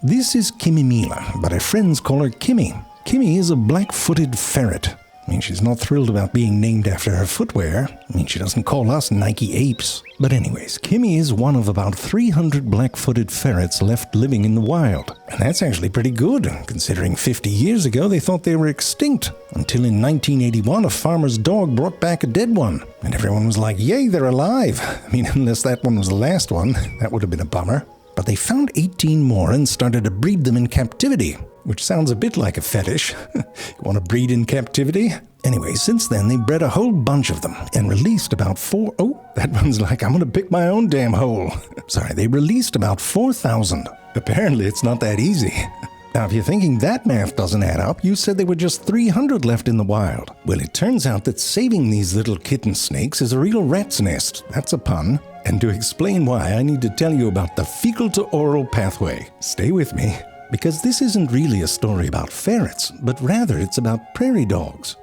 This is Kimimila, but her friends call her Kimmy. Kimmy is a black-footed ferret. I mean, she's not thrilled about being named after her footwear. I mean, she doesn't call us Nike apes. But anyways, Kimmy is one of about 300 black-footed ferrets left living in the wild. And that's actually pretty good, considering 50 years ago they thought they were extinct. Until in 1981, a farmer's dog brought back a dead one. And everyone was like, yay, they're alive. I mean, unless that one was the last one, that would have been a bummer. But they found 18 more and started to breed them in captivity. Which sounds a bit like a fetish. You want to breed in captivity? Anyway, since then, they bred a whole bunch of them and released about that one's like, I'm going to pick my own damn hole. Sorry, they released about 4,000. Apparently, it's not that easy. Now, if you're thinking that math doesn't add up, you said there were just 300 left in the wild. Well, it turns out that saving these little kitten snakes is a real rat's nest. That's a pun. And to explain why, I need to tell you about the fecal-to-oral pathway. Stay with me. Because this isn't really a story about ferrets, but rather it's about prairie dogs.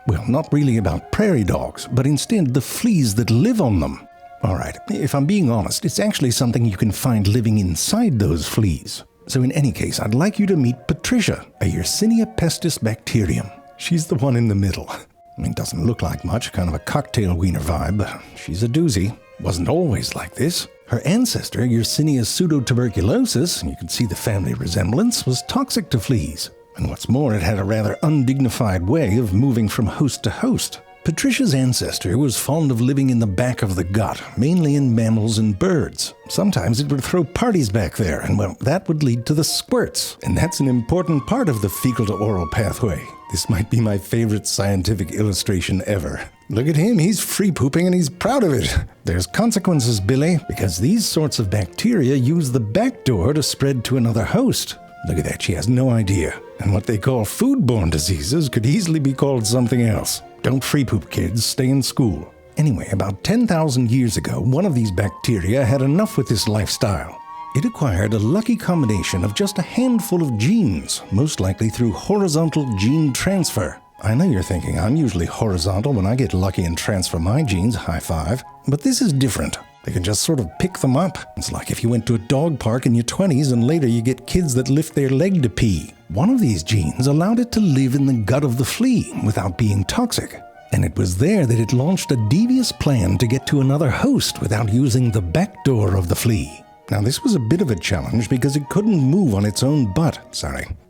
Well, not really about prairie dogs, but instead the fleas that live on them. Alright, if I'm being honest, it's actually something you can find living inside those fleas. So in any case, I'd like you to meet Patricia, a Yersinia pestis bacterium. She's the one in the middle. I mean, doesn't look like much, kind of a cocktail wiener vibe, but she's a doozy. Wasn't always like this. Her ancestor, Yersinia pseudotuberculosis, and you can see the family resemblance, was toxic to fleas. And what's more, it had a rather undignified way of moving from host to host. Patricia's ancestor was fond of living in the back of the gut, mainly in mammals and birds. Sometimes it would throw parties back there, and well, that would lead to the squirts. And that's an important part of the fecal-to-oral pathway. This might be my favorite scientific illustration ever. Look at him, he's free pooping and he's proud of it. There's consequences, Billy, because these sorts of bacteria use the back door to spread to another host. Look at that, she has no idea. And what they call foodborne diseases could easily be called something else. Don't free poop, kids, stay in school. Anyway, about 10,000 years ago, one of these bacteria had enough with this lifestyle. It acquired a lucky combination of just a handful of genes, most likely through horizontal gene transfer. I know you're thinking I'm usually horizontal when I get lucky and transfer my genes, high five, but this is different. They can just sort of pick them up. It's like if you went to a dog park in your 20s and later you get kids that lift their leg to pee. One of these genes allowed it to live in the gut of the flea without being toxic. And it was there that it launched a devious plan to get to another host without using the back door of the flea. Now this was a bit of a challenge because it couldn't move on its own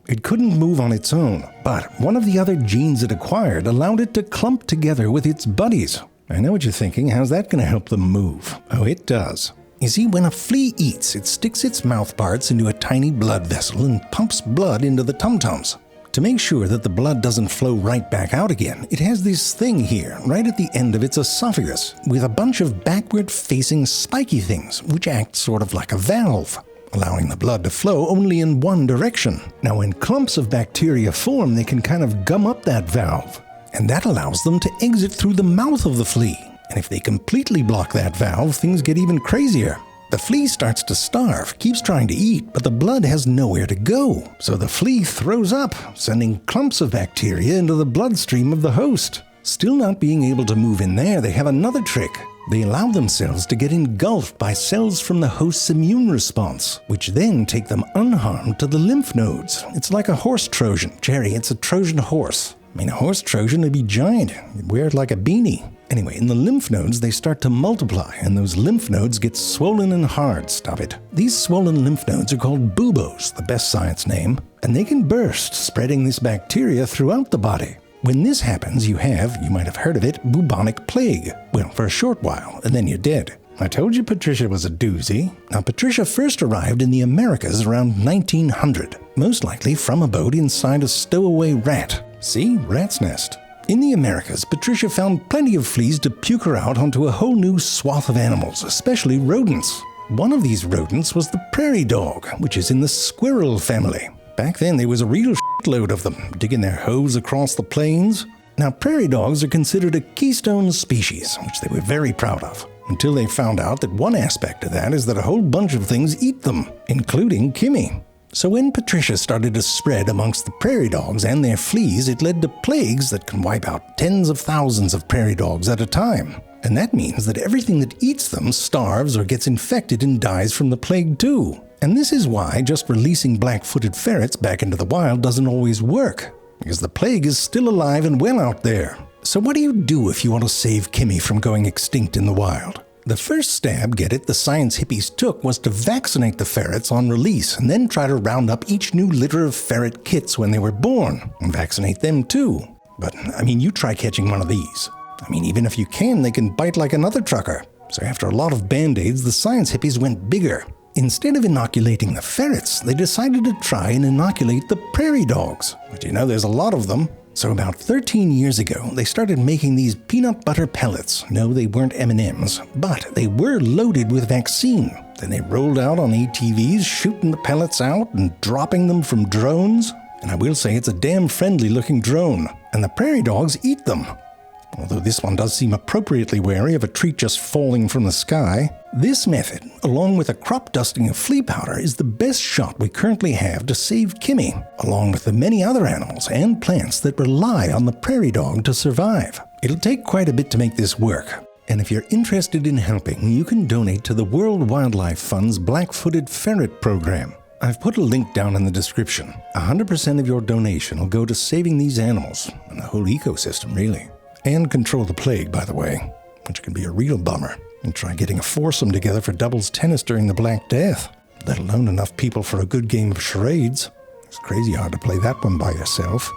It couldn't move on its own, but one of the other genes it acquired allowed it to clump together with its buddies. I know what you're thinking, how's that going to help them move? Oh, it does. You see, when a flea eats, it sticks its mouth parts into a tiny blood vessel and pumps blood into the tum-tums. To make sure that the blood doesn't flow right back out again, it has this thing here, right at the end of its esophagus, with a bunch of backward-facing spiky things, which act sort of like a valve, allowing the blood to flow only in one direction. Now, when clumps of bacteria form, they can kind of gum up that valve, and that allows them to exit through the mouth of the flea. And if they completely block that valve, things get even crazier. The flea starts to starve, keeps trying to eat, but the blood has nowhere to go. So the flea throws up, sending clumps of bacteria into the bloodstream of the host. Still not being able to move in there, they have another trick. They allow themselves to get engulfed by cells from the host's immune response, which then take them unharmed to the lymph nodes. It's like a horse Trojan. Jerry, it's a Trojan horse. I mean, a horse Trojan would be giant. You'd wear it like a beanie. Anyway, in the lymph nodes, they start to multiply, and those lymph nodes get swollen and hard. Stop it. These swollen lymph nodes are called buboes, the best science name, and they can burst, spreading this bacteria throughout the body. When this happens, you might have heard of it, bubonic plague. Well, for a short while, and then you're dead. I told you Patricia was a doozy. Now, Patricia first arrived in the Americas around 1900, most likely from a boat inside a stowaway rat. See? Rat's nest. In the Americas, Patricia found plenty of fleas to puke her out onto a whole new swath of animals, especially rodents. One of these rodents was the prairie dog, which is in the squirrel family. Back then, there was a real shitload of them, digging their hoes across the plains. Now, prairie dogs are considered a keystone species, which they were very proud of, until they found out that one aspect of that is that a whole bunch of things eat them, including Kimmy. So when Patricia started to spread amongst the prairie dogs and their fleas, it led to plagues that can wipe out tens of thousands of prairie dogs at a time. And that means that everything that eats them starves or gets infected and dies from the plague too. And this is why just releasing black-footed ferrets back into the wild doesn't always work, because the plague is still alive and well out there. So what do you do if you want to save Kimmy from going extinct in the wild? The first stab, get it, the science hippies took was to vaccinate the ferrets on release and then try to round up each new litter of ferret kits when they were born and vaccinate them too. But, you try catching one of these. Even if you can, they can bite like another trucker. So after a lot of band-aids, the science hippies went bigger. Instead of inoculating the ferrets, they decided to try and inoculate the prairie dogs. But there's a lot of them. So about 13 years ago, they started making these peanut butter pellets. No, they weren't M&Ms, but they were loaded with vaccine. Then they rolled out on ATVs, shooting the pellets out and dropping them from drones. And I will say it's a damn friendly-looking drone. And the prairie dogs eat them. Although this one does seem appropriately wary of a treat just falling from the sky. This method, along with a crop dusting of flea powder, is the best shot we currently have to save Kimmy, along with the many other animals and plants that rely on the prairie dog to survive. It'll take quite a bit to make this work. And if you're interested in helping, you can donate to the World Wildlife Fund's Black-Footed Ferret program. I've put a link down in the description. 100% of your donation will go to saving these animals, and the whole ecosystem, really. And control the plague, by the way, which can be a real bummer. And try getting a foursome together for doubles tennis during the Black Death, let alone enough people for a good game of charades. It's crazy hard to play that one by yourself.